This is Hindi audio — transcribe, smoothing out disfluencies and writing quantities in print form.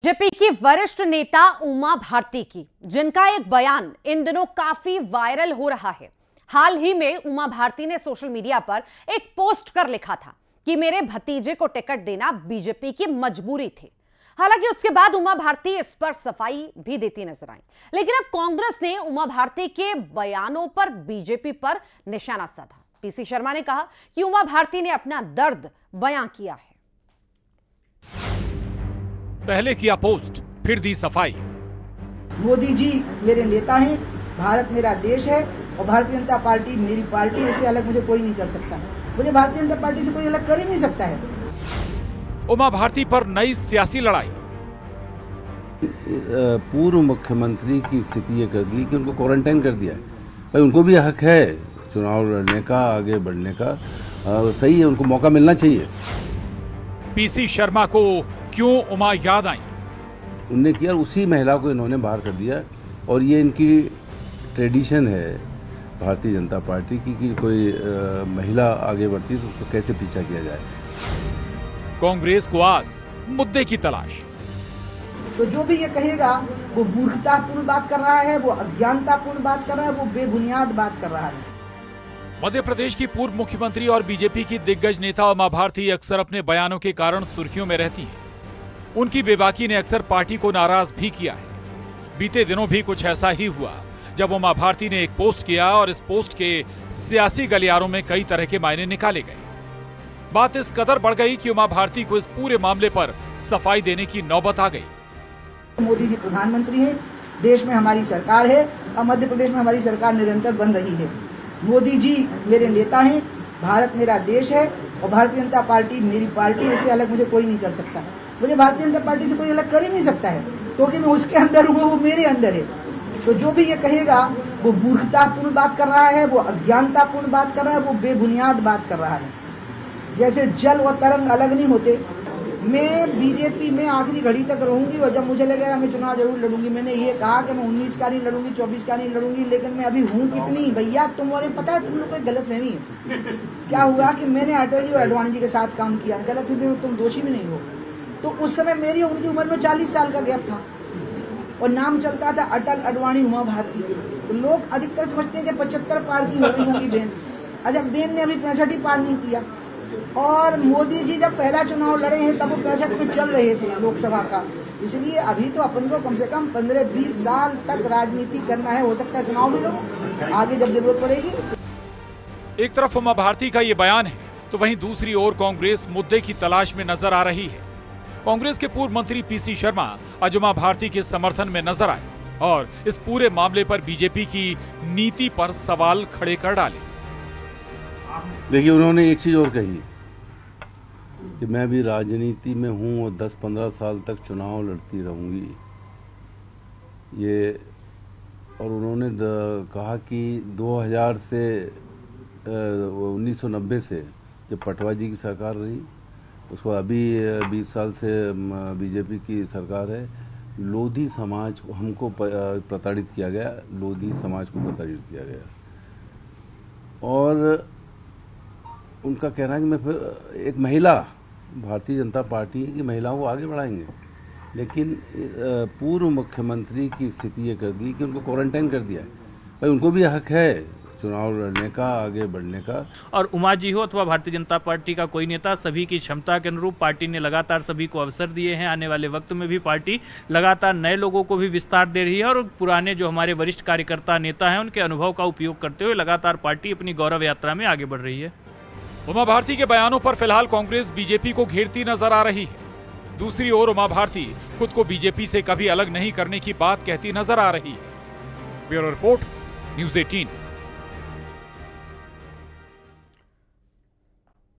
जेपी की वरिष्ठ नेता उमा भारती की, जिनका एक बयान इन दिनों काफी वायरल हो रहा है। हाल ही में उमा भारती ने सोशल मीडिया पर एक पोस्ट कर लिखा था कि मेरे भतीजे को टिकट देना बीजेपी की मजबूरी थी। हालांकि उसके बाद उमा भारती इस पर सफाई भी देती नजर आई, लेकिन अब कांग्रेस ने उमा भारती के बयानों पर बीजेपी पर निशाना साधा। पीसी शर्मा ने कहा कि उमा भारती ने अपना दर्द बयां किया है। पहले किया पोस्ट, फिर दी सफाई। मोदी जी मेरे नेता हैं, भारत मेरा देश है और भारतीय जनता पार्टी मेरी पार्टी, इससे अलग मुझे कोई नहीं कर सकता। मुझे भारतीय जनता पार्टी से कोई अलग कर ही नहीं सकता है। उमा भारती पर नई सियासी लड़ाई। पूर्व मुख्यमंत्री की स्थिति ये कर दी कि उनको क्वारंटाइन कर दिया है। भाई उनको भी हक है चुनाव लड़ने का, आगे बढ़ने का, सही है, उनको मौका मिलना चाहिए। पीसी शर्मा को क्यों उमा याद आई? उनने किया, उसी महिला को इन्होंने बाहर कर दिया और ये इनकी ट्रेडिशन है भारतीय जनता पार्टी की कि कोई महिला आगे बढ़ती है तो उसको कैसे पीछा किया जाए। कांग्रेस को आस, मुद्दे की तलाश। तो जो भी ये कहेगा वो मूर्खतापूर्ण बात कर रहा है, वो अज्ञानतापूर्ण बात कर रहा है, वो बेबुनियाद बात कर रहा है। मध्य प्रदेश की पूर्व मुख्यमंत्री और बीजेपी की दिग्गज नेता उमा भारती अक्सर अपने बयानों के कारण सुर्खियों में रहती हैं। उनकी बेबाकी ने अक्सर पार्टी को नाराज भी किया है। बीते दिनों भी कुछ ऐसा ही हुआ जब उमा भारती ने एक पोस्ट किया और इस पोस्ट के सियासी गलियारों में कई तरह के मायने निकाले गए। बात इस कदर बढ़ गई कि उमा भारती को इस पूरे मामले पर सफाई देने की नौबत आ गई। मोदी जी प्रधानमंत्री हैं, देश में हमारी सरकार है और मध्य प्रदेश में हमारी सरकार निरंतर बन रही है। मोदी जी मेरे नेता हैं, भारत मेरा देश है और भारतीय जनता पार्टी मेरी पार्टी, इससे अलग मुझे कोई नहीं कर सकता। मुझे भारतीय जनता पार्टी से कोई अलग कर ही नहीं सकता है, क्योंकि मैं उसके अंदर हूँ, वो मेरे अंदर है। तो जो भी ये कहेगा वो मूर्खतापूर्ण बात कर रहा है, वो अज्ञानतापूर्ण बात कर रहा है, वो बेबुनियाद बात कर रहा है। जैसे जल और तरंग अलग नहीं होते। मैं बीजेपी में आखिरी घड़ी तक रहूंगी और जब मुझे लगेगा मैं चुनाव जरूर लड़ूंगी। मैंने ये कहा कि मैं 19 का नहीं लड़ूंगी, 24 का नहीं लड़ूंगी, लेकिन मैं अभी हूँ कितनी भैया तुम्हारे पता है, तुम लोग को गलतफहमी है। क्या हुआ कि मैंने अटल जी और अडवाणी जी के साथ काम किया, गलतफहमी में तुम दोषी भी नहीं हो। तो उस समय मेरी उनकी उम्र में 40 साल का गैप था और नाम चलता था अटल, अडवाणी, उमा भारती। तो लोग अधिकतर समझते हैं कि 75 पार की हो गई होंगी बहन। अच्छा, बहन ने अभी 65 ही पार नहीं किया। और मोदी जी जब पहला चुनाव लड़े हैं तब वो 65 में चल रहे थे लोकसभा का। इसलिए अभी तो अपन को कम से कम 15-20 साल तक राजनीति करना है। हो सकता है चुनाव भी लड़ो आगे जब जरूरत पड़ेगी। एक तरफ उमा भारती का ये बयान है तो वहीं दूसरी ओर कांग्रेस मुद्दे की तलाश में नजर आ रही है। कांग्रेस के पूर्व मंत्री पीसी शर्मा आज उमा भारती के समर्थन में नजर आए और इस पूरे मामले पर बीजेपी की नीति पर सवाल खड़े कर डाले। देखिए, उन्होंने एक चीज और कही कि मैं भी राजनीति में हूं और 10-15 साल तक चुनाव लड़ती रहूंगी। ये और उन्होंने कहा कि 2000 से 1990 से जब पटवा जी की सरकार रही, उसको अभी 20 साल से बीजेपी की सरकार है, लोधी समाज को हमको प्रताड़ित किया गया, लोधी समाज को प्रताड़ित किया गया। और उनका कहना है कि मैं फिर एक महिला, भारतीय जनता पार्टी की महिलाओं को आगे बढ़ाएंगे, लेकिन पूर्व मुख्यमंत्री की स्थिति ये कर दी कि उनको क्वारंटाइन कर दिया है। भाई उनको भी हक है चुनाव लड़ने का, आगे बढ़ने का। और उमा जी हो अथवा भारतीय जनता पार्टी का कोई नेता, सभी की क्षमता के अनुरूप पार्टी ने लगातार सभी को अवसर दिए हैं। आने वाले वक्त में भी पार्टी लगातार नए लोगों को भी विस्तार दे रही है और पुराने जो हमारे वरिष्ठ कार्यकर्ता नेता हैं उनके अनुभव का उपयोग करते हुए लगातार पार्टी अपनी गौरव यात्रा में आगे बढ़ रही है। उमा भारती के बयानों पर फिलहाल कांग्रेस बीजेपी को घेरती नजर आ रही है। दूसरी ओर उमा भारती खुद को बीजेपी से कभी अलग नहीं करने की बात कहती नजर आ रही है। Bureau report, news 18।